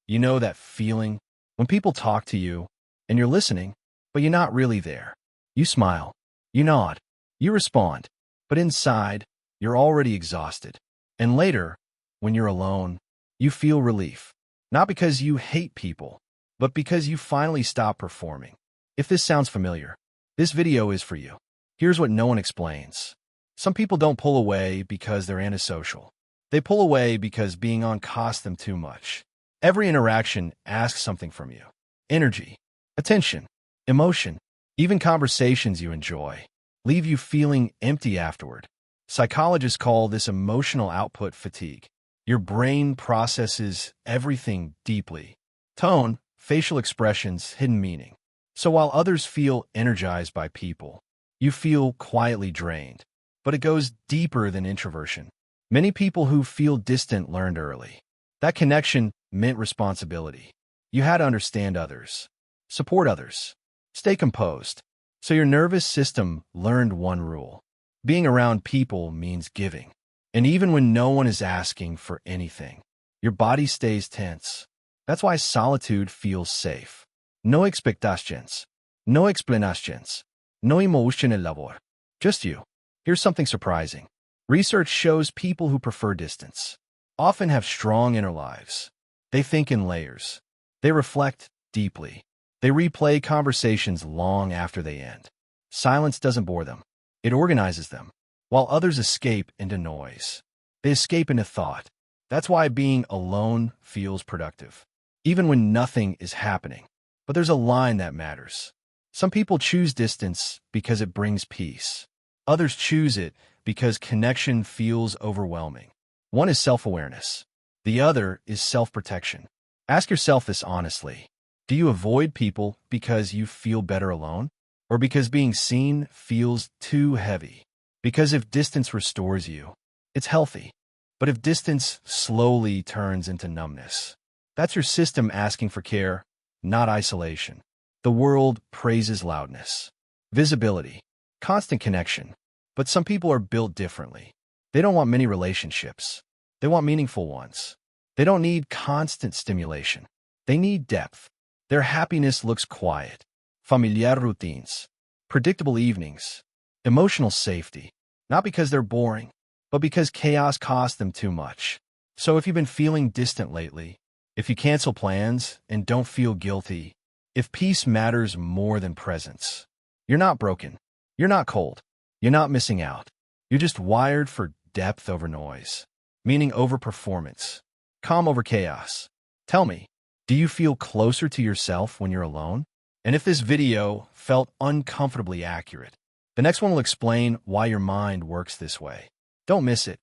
You know that feeling when people talk to you and you're listening, but you're not really there. You smile, you nod, you respond, but inside, you're already exhausted. And later, when you're alone, you feel relief. Not because you hate people, but because you finally stop performing. If this sounds familiar, this video is for you. Here's what no one explains. Some people don't pull away because they're antisocial. They pull away because being on costs them too much. Every interaction asks something from you. Energy, attention, emotion, even conversations you enjoy leave you feeling empty afterward. Psychologists call this emotional output fatigue. Your brain processes everything deeply. Tone, facial expressions, hidden meaning. So while others feel energized by people, you feel quietly drained. But it goes deeper than introversion. Many people who feel distant learned early. That connection meant responsibility. You had to understand others, support others, stay composed. So your nervous system learned one rule. Being around people means giving. And even when no one is asking for anything, your body stays tense. That's why solitude feels safe. No expectations, no explanations, no emotional labor. Just you. Here's something surprising. Research shows people who prefer distance often have strong inner lives. They think in layers. They reflect deeply. They replay conversations long after they end. Silence doesn't bore them. It organizes them. While others escape into noise, they escape into thought. That's why being alone feels productive, even when nothing is happening. But there's a line that matters. Some people choose distance because it brings peace. Others choose it because connection feels overwhelming. One is self-awareness. The other is self-protection. Ask yourself this honestly. Do you avoid people because you feel better alone? Or because being seen feels too heavy? Because if distance restores you, it's healthy. But if distance slowly turns into numbness, that's your system asking for care, not isolation. The world praises loudness, visibility, constant connection. But some people are built differently. They don't want many relationships. They want meaningful ones. They don't need constant stimulation. They need depth. Their happiness looks quiet. Familiar routines, predictable evenings, emotional safety. Not because they're boring, but because chaos costs them too much. So if you've been feeling distant lately, if you cancel plans and don't feel guilty, if peace matters more than presence, you're not broken. You're not cold. You're not missing out. You're just wired for depth over noise, meaning over performance, calm over chaos. Tell me, do you feel closer to yourself when you're alone? And if this video felt uncomfortably accurate, the next one will explain why your mind works this way. Don't miss it.